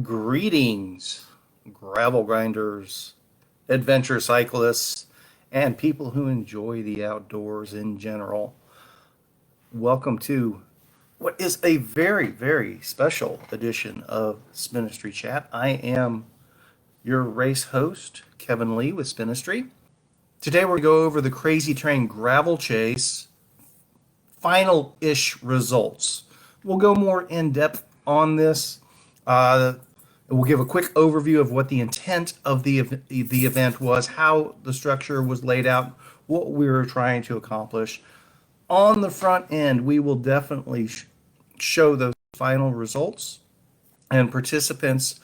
Greetings, gravel grinders, adventure cyclists, and people who enjoy the outdoors in general. Welcome to what is a very, very special edition of Spinistry Chat. I am your race host, Kevin Lee with Spinistry. Today we're going to go over the Crazy Train Gravel Chase final-ish results. We'll go more in depth on this. We'll give a quick overview of what the intent of the event was, how the structure was laid out, what we were trying to accomplish. On the front end, we will definitely show those final results, and participants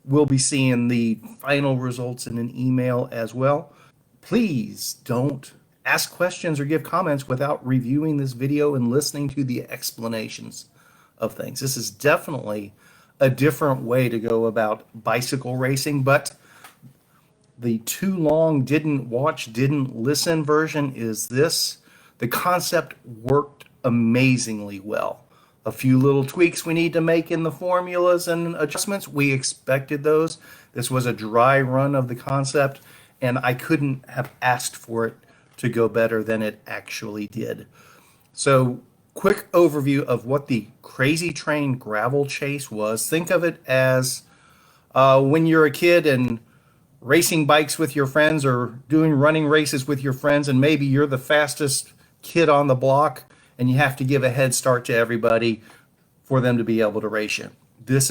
will be seeing the final results in an email as well. Please don't ask questions or give comments without reviewing this video and listening to the explanations of things. This is definitely a different way to go about bicycle racing, but the too long didn't watch, didn't listen version is this. The concept worked amazingly well. A few little tweaks we need to make in the formulas and adjustments. We expected those. This was a dry run of the concept, and I couldn't have asked for it to go better than it actually did. So, quick overview of what the Crazy Train Gravel Chase was. Think of it as when you're a kid and racing bikes with your friends or doing running races with your friends, and maybe you're the fastest kid on the block and you have to give a head start to everybody for them to be able to race you. This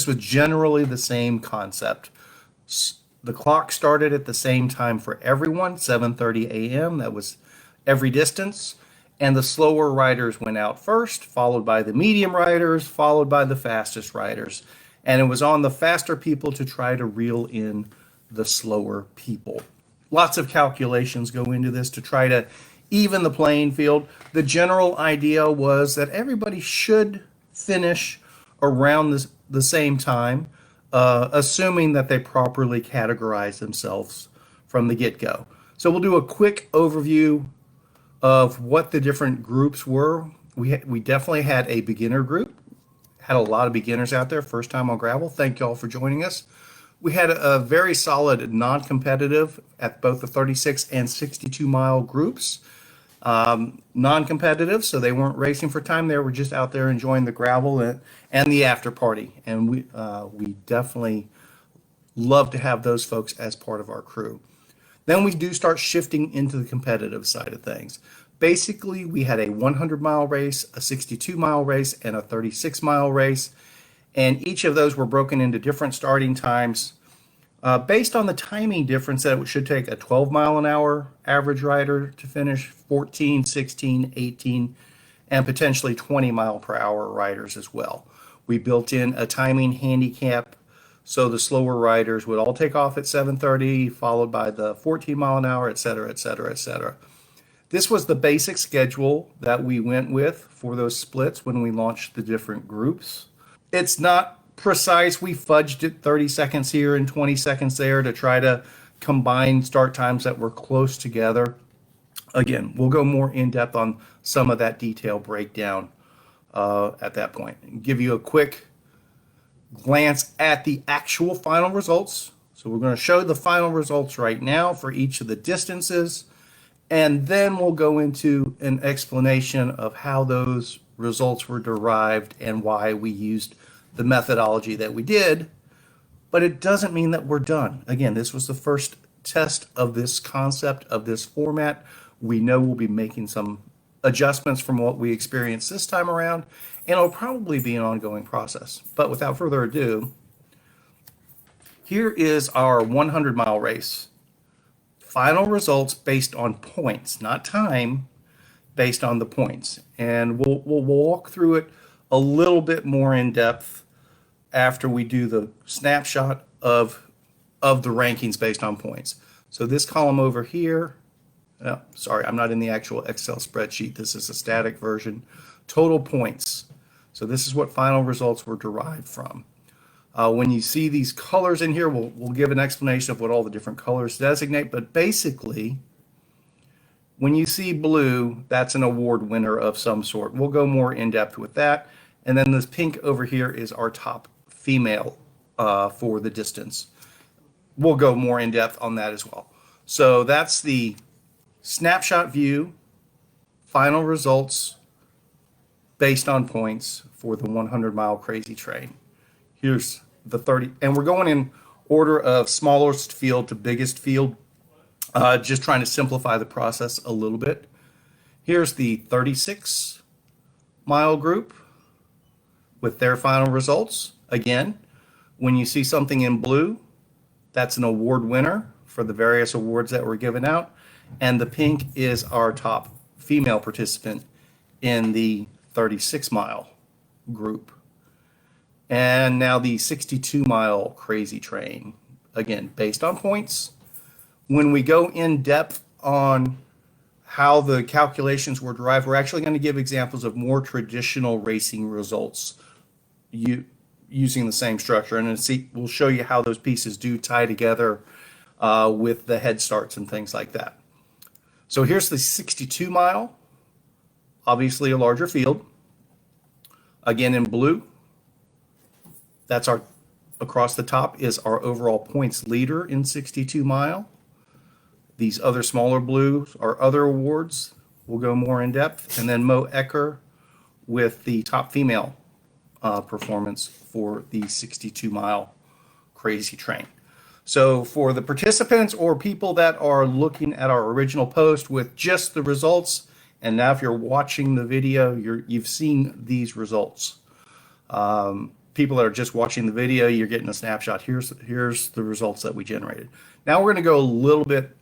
was generally the same concept. The clock started at the same time for everyone, 7:30 a.m. That was every distance. And the slower riders went out first, followed by the medium riders, followed by the fastest riders. And it was on the faster people to try to reel in the slower people. Lots of calculations go into this to try to even the playing field. The general idea was that everybody should finish around the same time, assuming that they properly categorize themselves from the get-go. So we'll do a quick overview of what the different groups were. We definitely had a beginner group, had a lot of beginners out there, first time on gravel. Thank you all for joining us. We had a very solid non-competitive at both the 36 and 62 mile groups. Non-competitive, so they weren't racing for time. They were just out there enjoying the gravel and the after party. And we definitely love to have those folks as part of our crew. Then we do start shifting into the competitive side of things. Basically, we had a 100-mile race, a 62-mile race, and a 36-mile race. And each of those were broken into different starting times based on the timing difference that it should take a 12-mile-an-hour average rider to finish, 14, 16, 18, and potentially 20-mile-per-hour riders as well. We built in a timing handicap, so the slower riders would all take off at 7:30, followed by the 14 mile an hour, et cetera, et cetera, et cetera. This was the basic schedule that we went with for those splits when we launched the different groups. It's not precise. We fudged it 30 seconds here and 20 seconds there to try to combine start times that were close together. Again, we'll go more in depth on some of that detail breakdown at that point. Give you a quick glance at the actual final results. So we're going to show the final results right now for each of the distances, and then we'll go into an explanation of how those results were derived and why we used the methodology that we did. But it doesn't mean that we're done. Again, this was the first test of this concept, of this format. We know we'll be making some adjustments from what we experienced this time around, and it'll probably be an ongoing process. But without further ado, here is our 100-mile race. Final results based on points, not time, based on the points. And we'll walk through it a little bit more in depth after we do the snapshot of the rankings based on points. So this column over here, sorry, I'm not in the actual Excel spreadsheet. This is a static version. Total points. So this is what final results were derived from. When you see these colors in here, we'll give an explanation of what all the different colors designate. But basically, when you see blue, that's an award winner of some sort. We'll go more in depth with that. And then this pink over here is our top female for the distance. We'll go more in depth on that as well. So that's the snapshot view, final results based on points for the 100-mile crazy train. Here's the 30, and we're going in order of smallest field to biggest field, just trying to simplify the process a little bit. Here's the 36-mile group with their final results. Again, when you see something in blue, that's an award winner for the various awards that were given out. And the pink is our top female participant in the 36-mile group. And now the 62-mile crazy train, again, based on points. When we go in depth on how the calculations were derived, we're actually going to give examples of more traditional racing results using the same structure. And we'll show you how those pieces do tie together with the head starts and things like that. So here's the 62-mile, obviously a larger field. Again, in blue, that's our, across the top is our overall points leader in 62-mile. These other smaller blues are other awards. We'll go more in depth. And then Mo Ecker with the top female performance for the 62-mile crazy train. So for the participants or people that are looking at our original post with just the results, and now if you're watching the video, you've seen these results. People that are just watching the video, you're getting a snapshot. Here's the results that we generated. Now we're going to go a little bit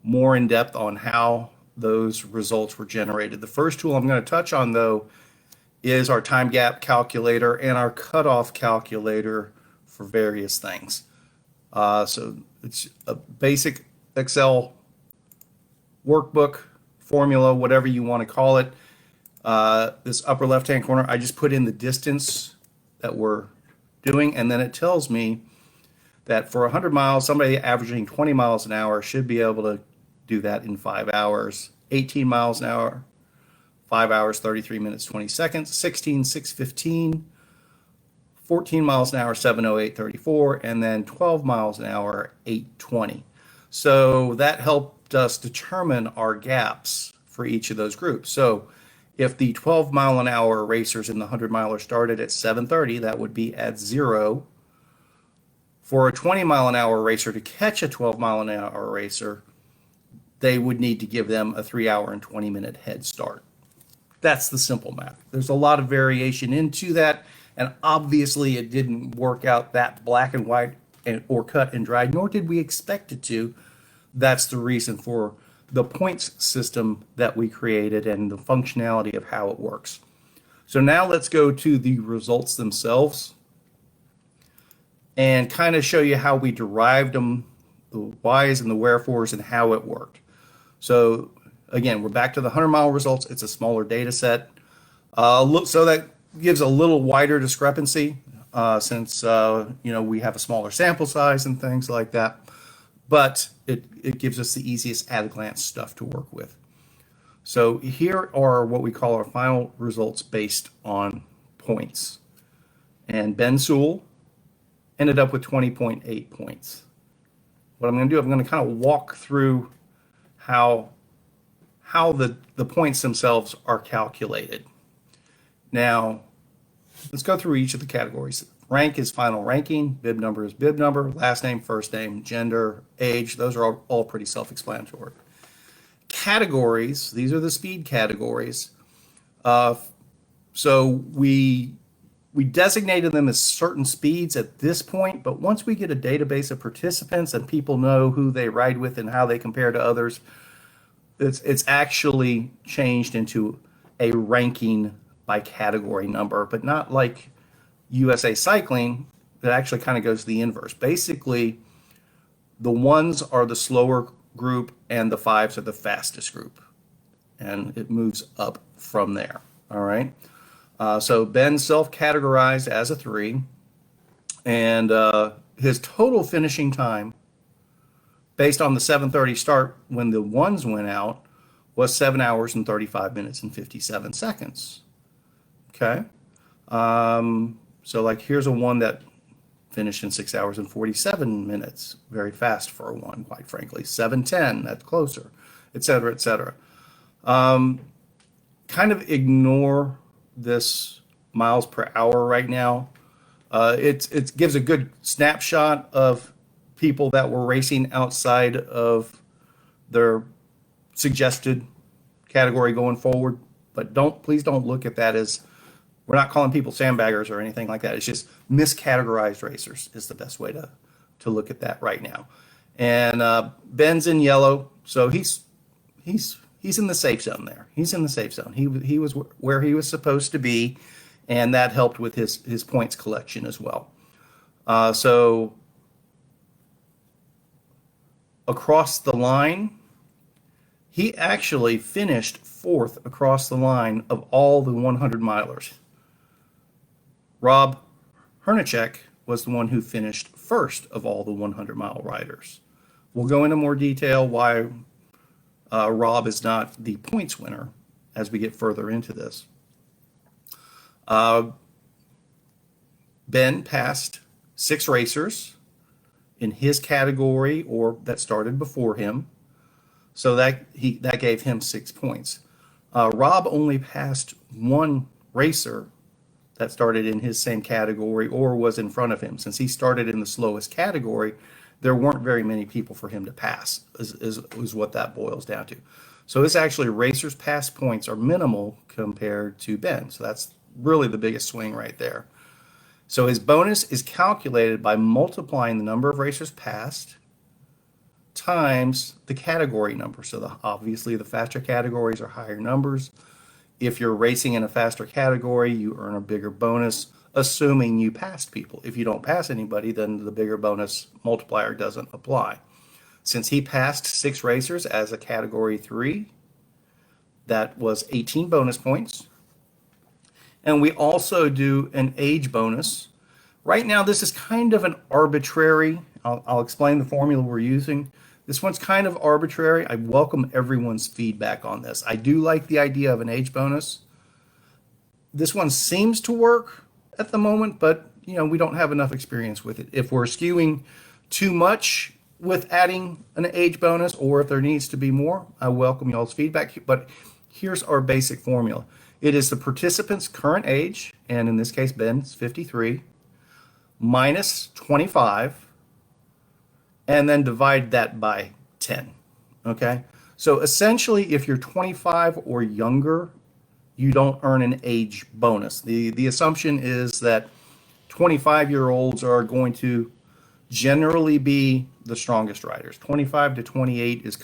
more in depth on how those results were generated. The first tool I'm going to touch on, though, is our time gap calculator and our cutoff calculator for various things. So it's a basic Excel workbook, formula, whatever you want to call it. This upper left-hand corner, I just put in the distance that we're doing, and then it tells me that for 100 miles, somebody averaging 20 miles an hour should be able to do that in 5 hours. 18 miles an hour, 5 hours, 33 minutes, 20 seconds. 16, 6:15. 14 miles an hour, 7:08:34, and then 12 miles an hour, 8:20. So that helped us determine our gaps for each of those groups. So if the 12 mile an hour racers in the 100 miler started at 7:30, that would be at 0. For a 20 mile an hour racer to catch a 12 mile an hour racer, they would need to give them a 3 hour and 20 minute head start. That's the simple math. There's a lot of variation into that. And obviously it didn't work out that black and white or cut and dried, nor did we expect it to. That's the reason for the points system that we created and the functionality of how it works. So now let's go to the results themselves and kind of show you how we derived them, the whys and the wherefores, and how it worked. So again, we're back to the 100-mile results. It's a smaller data set. So that gives a little wider discrepancy since we have a smaller sample size and things like that, but it gives us the easiest at-a-glance stuff to work with. So here are what we call our final results based on points. And Ben Sewell ended up with 20.8 points. What I'm going to do, I'm going to kind of walk through how the points themselves are calculated. Now, let's go through each of the categories. Rank is final ranking, bib number is bib number, last name, first name, gender, age. Those are all pretty self-explanatory. Categories, these are the speed categories. So we designated them as certain speeds at this point, but once we get a database of participants and people know who they ride with and how they compare to others, it's actually changed into a ranking by category number, but not like USA Cycling. That actually kind of goes the inverse. Basically, the ones are the slower group and the fives are the fastest group, and it moves up from there. All right. So Ben self-categorized as a 3, and his total finishing time, based on the 7:30 start when the ones went out, was 7 hours and 35 minutes and 57 seconds. Okay. So like here's a one that finished in 6 hours and 47 minutes. Very fast for a one, quite frankly. 7:10, that's closer, et cetera, et cetera. Kind of ignore this miles per hour right now. It gives a good snapshot of people that were racing outside of their suggested category going forward. But please don't look at that as, we're not calling people sandbaggers or anything like that. It's just miscategorized racers is the best way to look at that right now. And Ben's in yellow, so he's in the safe zone there. He's in the safe zone. He was where he was supposed to be, and that helped with his points collection as well. So across the line, he actually finished fourth across the line of all the 100 milers. Rob Hernachek was the one who finished first of all the 100-mile riders. We'll go into more detail why Rob is not the points winner as we get further into this. Ben passed 6 racers in his category or that started before him, so that gave him 6 points. Rob only passed 1 racer that started in his same category or was in front of him. Since he started in the slowest category, there weren't very many people for him to pass, is what that boils down to. So this actually, racers' pass points are minimal compared to Ben. So that's really the biggest swing right there. So his bonus is calculated by multiplying the number of racers passed times the category number. So obviously the faster categories are higher numbers. If you're racing in a faster category, you earn a bigger bonus, assuming you passed people. If you don't pass anybody, then the bigger bonus multiplier doesn't apply. Since he passed 6 racers as a category 3, that was 18 bonus points. And we also do an age bonus. Right now, this is kind of an arbitrary, I'll explain the formula we're using. This one's kind of arbitrary. I welcome everyone's feedback on this. I do like the idea of an age bonus. This one seems to work at the moment, but we don't have enough experience with it. If we're skewing too much with adding an age bonus, or if there needs to be more, I welcome y'all's feedback. But here's our basic formula. It is the participant's current age, and in this case, Ben's 53, minus 25, and then divide that by 10, okay? So essentially, if you're 25 or younger, you don't earn an age bonus. The assumption is that 25-year-olds are going to generally be the strongest riders. 25 to 28 is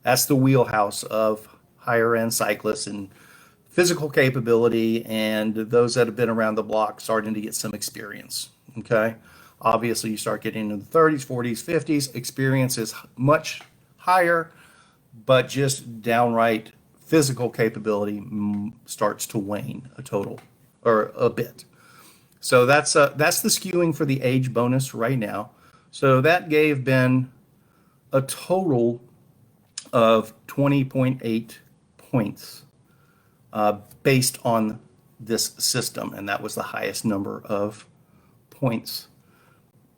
that's the wheelhouse of higher-end cyclists and physical capability, and those that have been around the block starting to get some experience, okay? Obviously, you start getting into the 30s, 40s, 50s. Experience is much higher, but just downright physical capability starts to wane a bit. So that's the skewing for the age bonus right now. So that gave Ben a total of 20.8 points based on this system, and that was the highest number of points.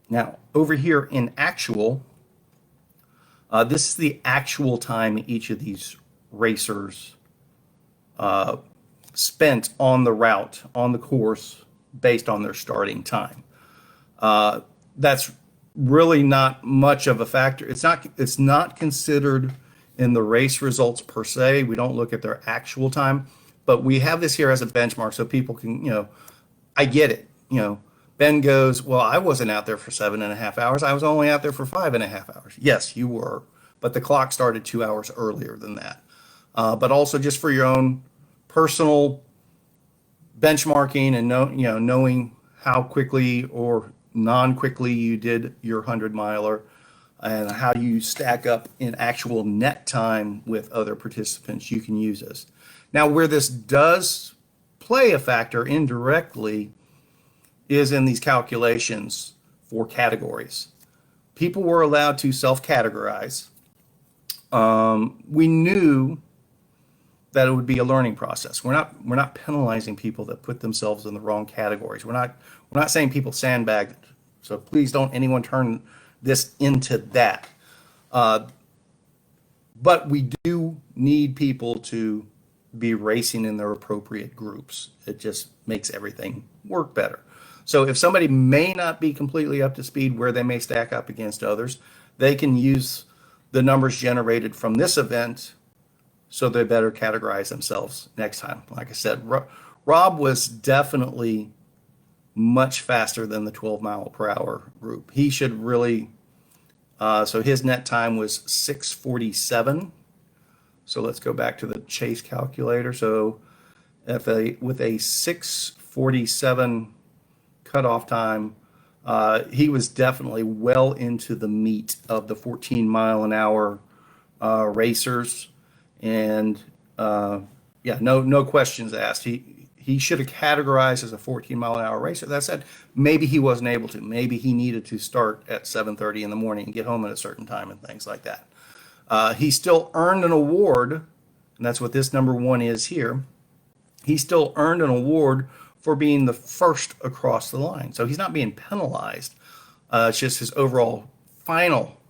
Now, over here in actual, this is the actual time each of these racers spent on the route, on the course, based on their starting time. That's really not much of a factor. It's not considered in the race results per se. We don't look at their actual time, but we have this here as a benchmark so people can, I get it, Ben goes, well, I wasn't out there for 7.5 hours. I was only out there for 5.5 hours. Yes, you were, but the clock started 2 hours earlier than that. But also just for your own personal benchmarking and knowing how quickly or non-quickly you did your 100-miler and how you stack up in actual net time with other participants, you can use this. Now, where this does play a factor indirectly is in these calculations for categories. People were allowed to self-categorize. We knew that it would be a learning process. We're not penalizing people that put themselves in the wrong categories. We're not saying people sandbagged So please don't anyone turn this into that. But we do need people to be racing in their appropriate groups. It just makes everything work better. So if somebody may not be completely up to speed where they may stack up against others, they can use the numbers generated from this event so they better categorize themselves next time. Like I said, Rob was definitely much faster than the 12 mile per hour group. He should really, so his net time was 6:47. So let's go back to the Chase calculator. So with a 6:47 cutoff time, he was definitely well into the meat of the 14 mile an hour racers. And yeah, no questions asked. He should have categorized as a 14 mile an hour racer. That said, maybe he wasn't able to. Maybe he needed to start at 7:30 in the morning and get home at a certain time and things like that. He still earned an award, and that's what this number 1 is here. He still earned an award for being the first across the line. So he's not being penalized. It's just his overall final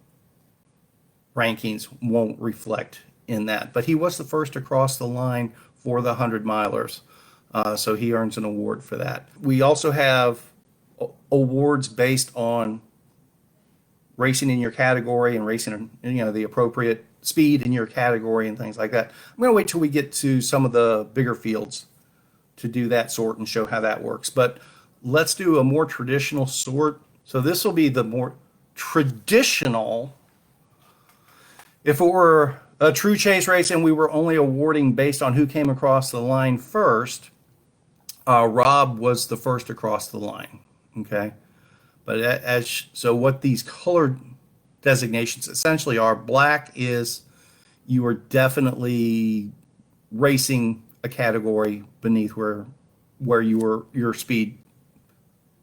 rankings won't reflect in that. But he was the first across the line for the 100 milers. So he earns an award for that. We also have awards based on racing in your category and racing, the appropriate speed in your category and things like that. I'm going to wait till we get to some of the bigger fields to do that sort and show how that works. But let's do a more traditional sort. So this will be the more traditional. If it were a true chase race and we were only awarding based on who came across the line first, Rob was the first across the line. Okay. But so what these colored designations essentially are, black is you are definitely racing a category beneath where your speed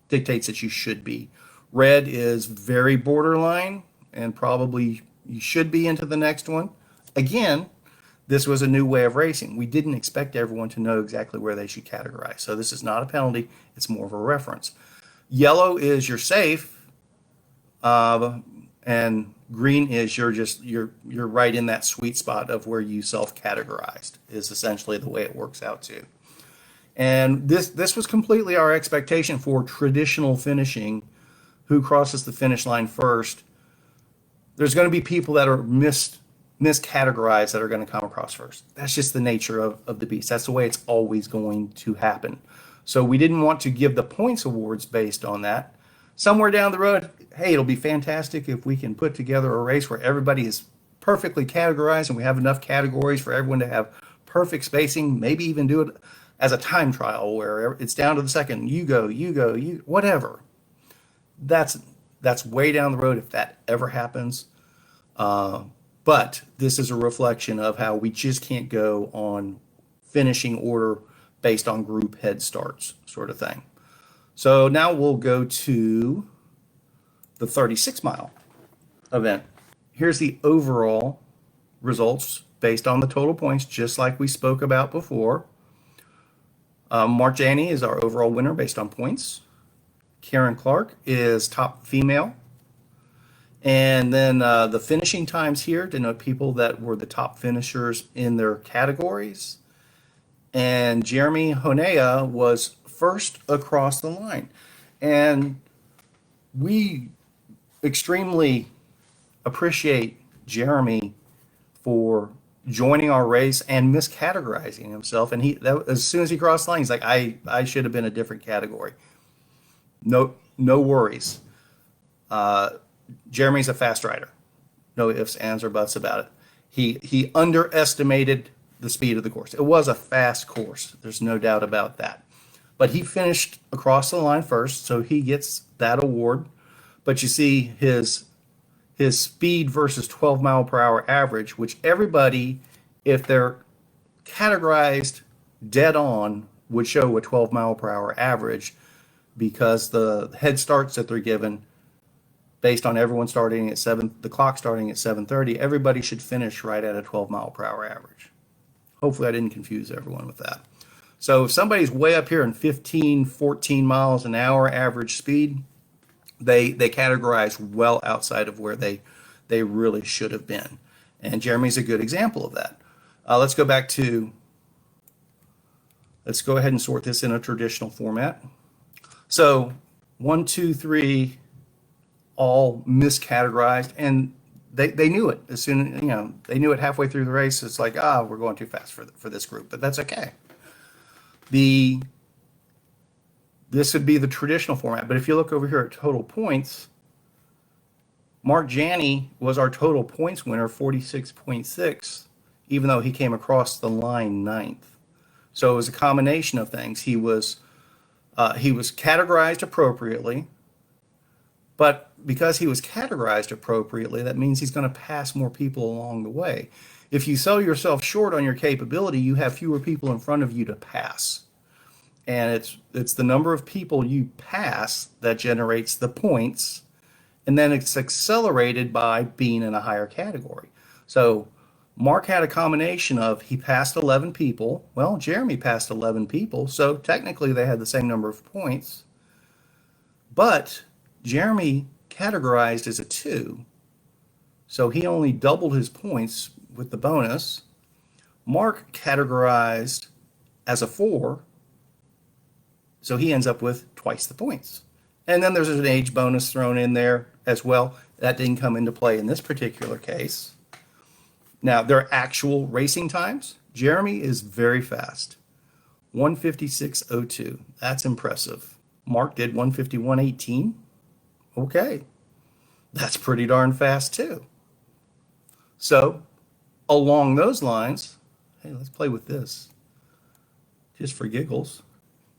dictates that you should be. Red is very borderline and probably you should be into the next one. Again, this was a new way of racing. We didn't expect everyone to know exactly where they should categorize. So this is not a penalty. It's more of a reference. Yellow is you're safe, and green is you're right in that sweet spot of where you self-categorized is essentially the way it works out too. And this was completely our expectation for traditional finishing. Who crosses the finish line first? There's going to be people that are miscategorized that are going to come across first. That's just the nature of the beast. That's the way it's always going to happen. So we didn't want to give the points awards based on that. Somewhere down the road, hey, it'll be fantastic if we can put together a race where everybody is perfectly categorized and we have enough categories for everyone to have perfect spacing, maybe even do it as a time trial where it's down to the second, you go, whatever. That's way down the road if that ever happens. But this is a reflection of how we just can't go on finishing order based on group head starts sort of thing. So now we'll go to the 36 mile event. Here's the overall results based on the total points, just like we spoke about before. Mark Janney is our overall winner based on points. Karen Clark is top female. And then the finishing times here denote people that were the top finishers in their categories. And Jeremy Honea was first across the line. And we extremely appreciate Jeremy for joining our race and miscategorizing himself. And as soon as he crossed the line, he's like, I should have been a different category. No worries. Jeremy's a fast rider. No ifs, ands, or buts about it. He underestimated the speed of the course. It was a fast course. There's no doubt about that. But he finished across the line first, so he gets that award. But you see his speed versus 12 mile per hour average, which everybody, if they're categorized dead on, would show a 12 mile per hour average because the head starts that they're given based on everyone starting at the clock starting at 7:30, everybody should finish right at a 12 mile per hour average. Hopefully I didn't confuse everyone with that. So if somebody's way up here in 15, 14 miles an hour average speed, They categorize well outside of where they really should have been. And Jeremy's a good example of that. Let's go ahead and sort this in a traditional format. So 1, 2, 3, all miscategorized, and they knew it as soon, they knew it halfway through the race. It's like, we're going too fast for this group, but that's okay. This would be the traditional format, but if you look over here at total points, Mark Janney was our total points winner, 46.6, even though he came across the line 9th. So it was a combination of things. He was categorized appropriately, but because he was categorized appropriately, that means he's going to pass more people along the way. If you sell yourself short on your capability, you have fewer people in front of you to pass. And it's the number of people you pass that generates the points, and then it's accelerated by being in a higher category. So Mark had a combination of, he passed 11 people. Well, Jeremy passed 11 people, so technically they had the same number of points. But Jeremy categorized as a 2, so he only doubled his points with the bonus. Mark categorized as a 4, so he ends up with twice the points. And then there's an age bonus thrown in there as well. That didn't come into play in this particular case. Now, their actual racing times, Jeremy is very fast. 1:56.02. That's impressive. Mark did 1:51.18. Okay. That's pretty darn fast too. So, along those lines, hey, let's play with this just for giggles.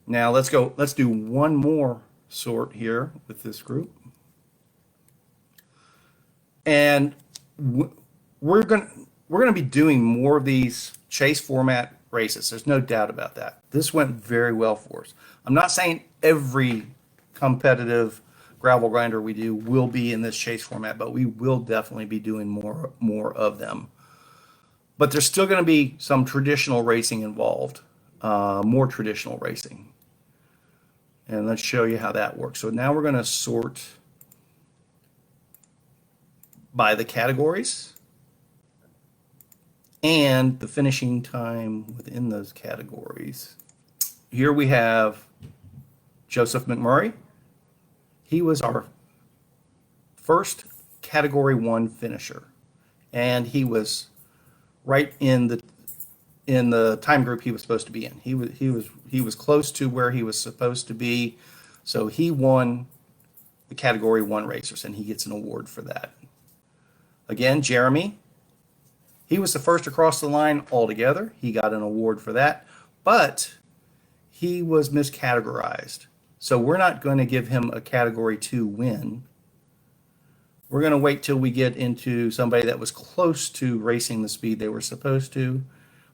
Now let's do one more sort here with this group. And we're going to be doing more of these chase format races. There's no doubt about that. This went very well for us. I'm not saying every competitive gravel grinder we do will be in this chase format, but we will definitely be doing more of them. But there's still going to be some traditional racing involved, more traditional racing. And let's show you how that works. So now we're going to sort by the categories and the finishing time within those categories. Here we have Joseph McMurray. He was our first Category 1 finisher, and he was right in the time group he was supposed to be in. He was close to where he was supposed to be, so he won the Category 1 racers, and he gets an award for that. Again, Jeremy, he was the first across the line altogether. He got an award for that, but he was miscategorized. So we're not going to give him a Category 2 win. We're going to wait till we get into somebody that was close to racing the speed they were supposed to,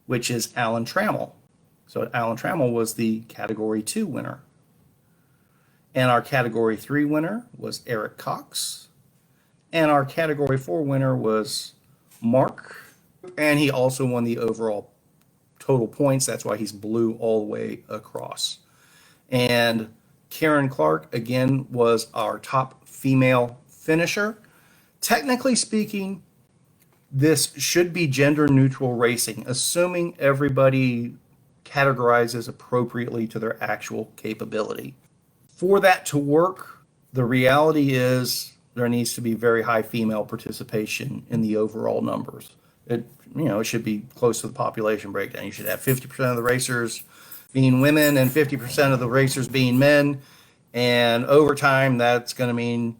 which is Alan Trammell. So Alan Trammell was the Category 2 winner. And our Category 3 winner was Eric Cox. And our Category 4 winner was Mark. And he also won the overall total points. That's why he's blue all the way across. And Karen Clark, again, was our top female finisher. Technically speaking, this should be gender-neutral racing, assuming everybody categorizes appropriately to their actual capability. For that to work, the reality is there needs to be very high female participation in the overall numbers. It should be close to the population breakdown. You should have 50% of the racers being women and 50% of the racers being men. And over time, that's going to mean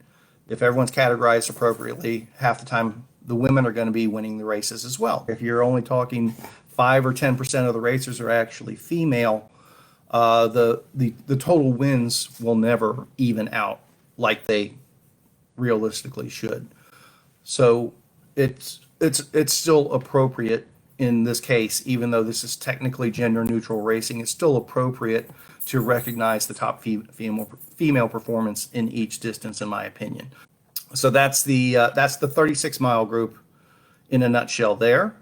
if everyone's categorized appropriately, half the time the women are going to be winning the races as well. If you're only talking 5 or 10% of the racers are actually female, the total wins will never even out like they realistically should. So it's still appropriate in this case, even though this is technically gender neutral racing. It's still appropriate to recognize the top female performance in each distance, in my opinion. So that's the 36-mile group in a nutshell there.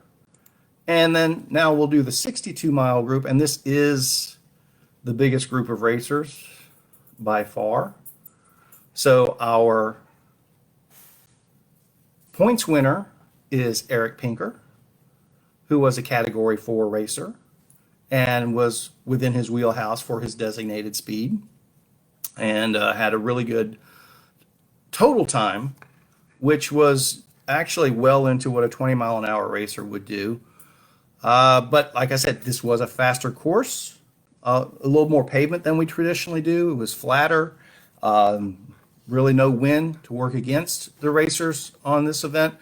And then now we'll do the 62-mile group, and this is the biggest group of racers by far. So our points winner is Eric Pinker, who was a Category 4 racer and was within his wheelhouse for his designated speed, and had a really good total time, which was actually well into what a 20-mile-an-hour racer would do. But like I said, this was a faster course, a little more pavement than we traditionally do. It was flatter, really no wind to work against the racers on this event,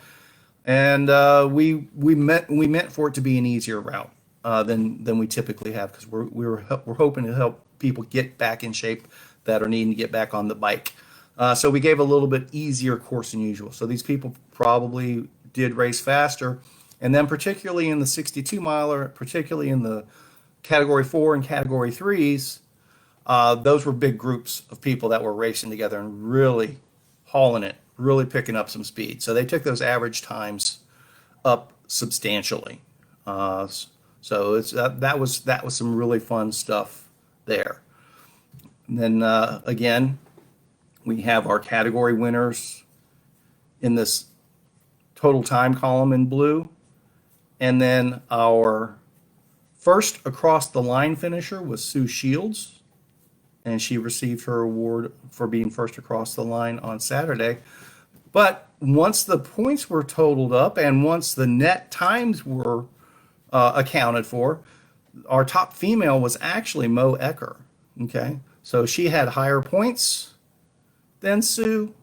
and we meant for it to be an easier route than we typically have, because we're hoping to help people get back in shape that are needing to get back on the bike. So we gave a little bit easier course than usual. So these people probably did race faster. And then particularly in the 62 miler, particularly in the Category 4 and Category 3s, those were big groups of people that were racing together and really hauling it, really picking up some speed. So they took those average times up substantially. So that was some really fun stuff there. And then again, we have our category winners in this total time column in blue. And then our first across the line finisher was Sue Shields, and she received her award for being first across the line on Saturday. But once the points were totaled up and once the net times were accounted for, our top female was actually Mo Ecker. Okay, so she had higher points than Sue,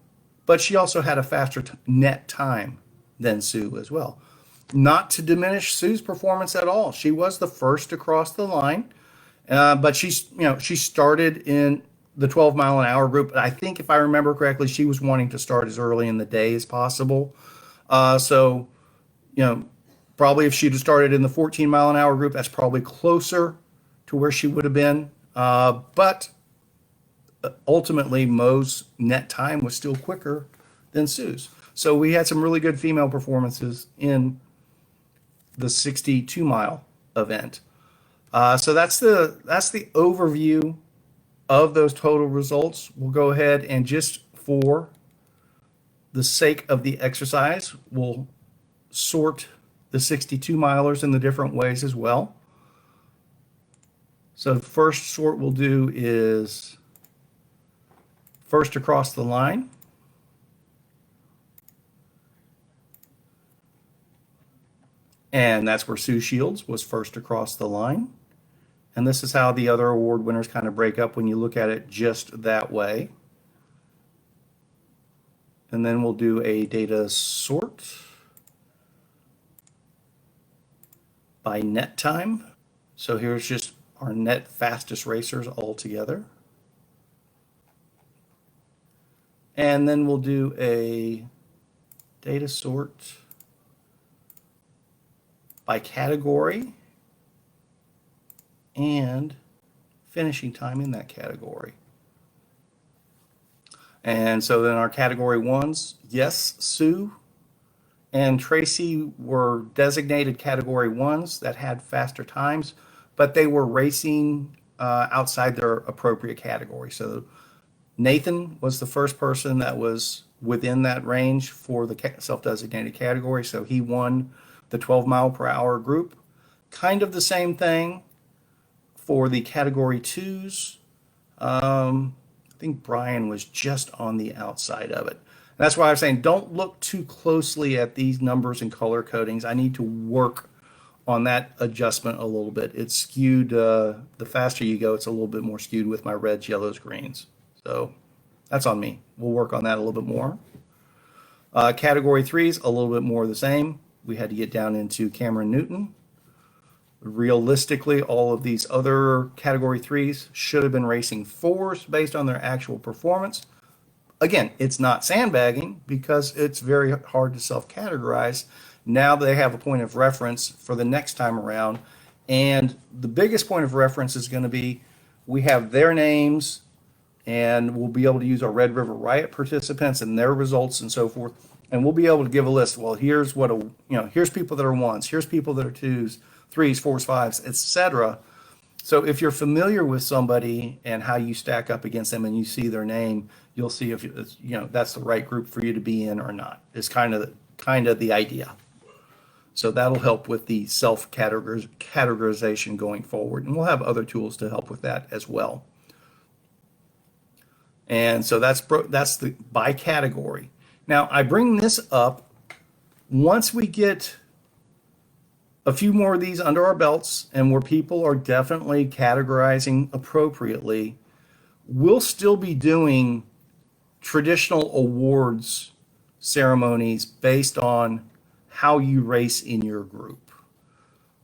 but she also had a faster net time than Sue as well. Not to diminish Sue's performance at all. She was the first to cross the line, but she started in the 12-mile-an-hour group. I think, if I remember correctly, she was wanting to start as early in the day as possible. So, probably if she'd have started in the 14-mile-an-hour group, that's probably closer to where she would have been. But ultimately, Mo's net time was still quicker than Sue's. So we had some really good female performances in the 62-mile event. So that's the overview of those total results. We'll go ahead and, just for the sake of the exercise, we'll sort the 62 milers in the different ways as well. So the first sort we'll do is first across the line. And that's where Sue Shields was first across the line. And this is how the other award winners kind of break up when you look at it just that way. And then we'll do a data sort by net time. So here's just our net fastest racers all together. And then we'll do a data sort by category and finishing time in that category. And so then our category ones, yes, Sue and Tracy were designated category ones that had faster times, but they were racing outside their appropriate category. So Nathan was the first person that was within that range for the self-designated category, so he won the 12-mile-per-hour group. Kind of the same thing for the category 2s. I think Brian was just on the outside of it. And that's why I was saying, don't look too closely at these numbers and color codings. I need to work on that adjustment a little bit. It's skewed, the faster you go, it's a little bit more skewed with my reds, yellows, greens. So that's on me. We'll work on that a little bit more. Category 3s, a little bit more of the same. We had to get down into Cameron Newton. Realistically, all of these other category 3s should have been racing 4s based on their actual performance. Again, it's not sandbagging because it's very hard to self-categorize. Now they have a point of reference for the next time around. And the biggest point of reference is going to be, we have their names, and we'll be able to use our Red River Riot participants and their results and so forth. And we'll be able to give a list. Well, here's here's people that are 1s, here's people that are 2s, 3s, 4s, 5s, etc. So if you're familiar with somebody and how you stack up against them and you see their name, you'll see if that's the right group for you to be in or not. Is kind of the idea. So that'll help with the self categorization going forward, and we'll have other tools to help with that as well. And so that's the by category. Now I bring this up once we get a few more of these under our belts and where people are definitely categorizing appropriately. We'll still be doing traditional awards ceremonies based on how you race in your group.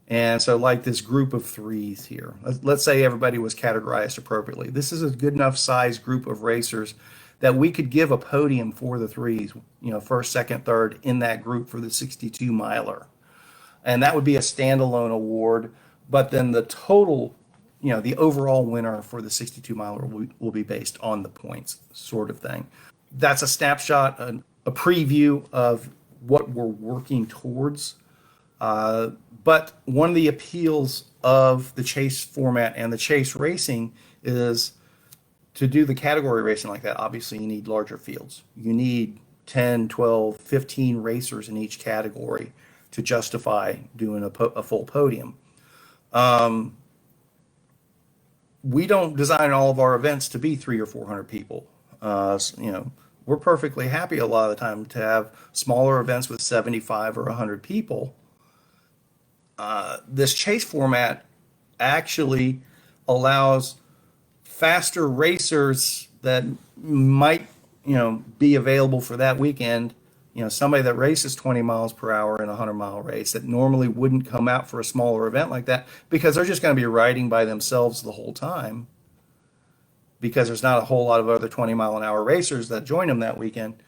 And so like this group of threes here, let's say everybody was categorized appropriately. This is a good enough size group of racers that we could give a podium for the threes, first, second, third in that group for the 62 miler. And that would be a standalone award, but then the total, the overall winner for the 62 miler will be based on the points, sort of thing. That's a snapshot, a preview of what we're working towards. But one of the appeals of the chase format and the chase racing is to do the category racing like that. Obviously, you need larger fields. You need 10, 12, 15 racers in each category to justify doing a full podium. We don't design all of our events to be 300 or 400 people. We're perfectly happy a lot of the time to have smaller events with 75 or 100 people. This chase format actually allows faster racers that might, be available for that weekend. Somebody that races 20 miles per hour in a 100-mile race that normally wouldn't come out for a smaller event like that because they're just going to be riding by themselves the whole time because there's not a whole lot of other 20-mile-an-hour racers that join them that weekend.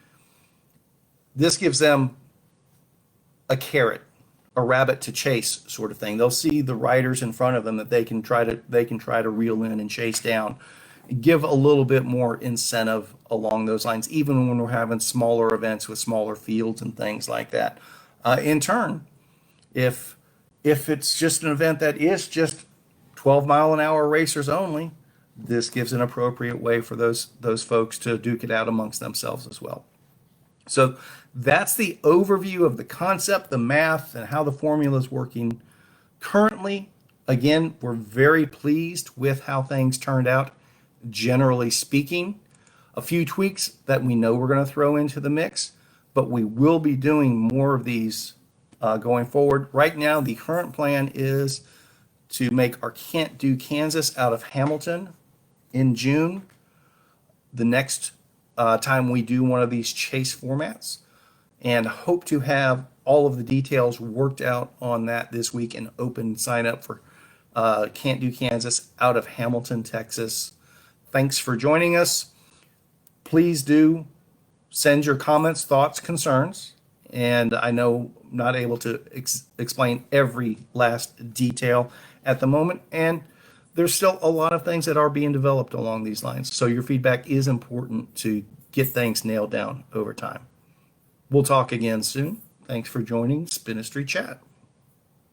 This gives them a carrot, a rabbit to chase sort of thing. They'll see the riders in front of them that they can try to reel in and chase down. Give a little bit more incentive along those lines, even when we're having smaller events with smaller fields and things like that. In turn, if it's just an event that is just 12-mile-an-hour racers only, this gives an appropriate way for those folks to duke it out amongst themselves as well. So that's the overview of the concept, the math, and how the formula is working currently. Again, we're very pleased with how things turned out. Generally speaking, a few tweaks that we know we're going to throw into the mix, but we will be doing more of these going forward. Right now, the current plan is to make our Can't Do Kansas out of Hamilton in June, the next time we do one of these chase formats, and hope to have all of the details worked out on that this week and open sign up for Can't Do Kansas out of Hamilton, Texas. Thanks for joining us. Please do send your comments, thoughts, concerns. And I know I'm not able to explain every last detail at the moment. And there's still a lot of things that are being developed along these lines. So your feedback is important to get things nailed down over time. We'll talk again soon. Thanks for joining Spinistry Chat.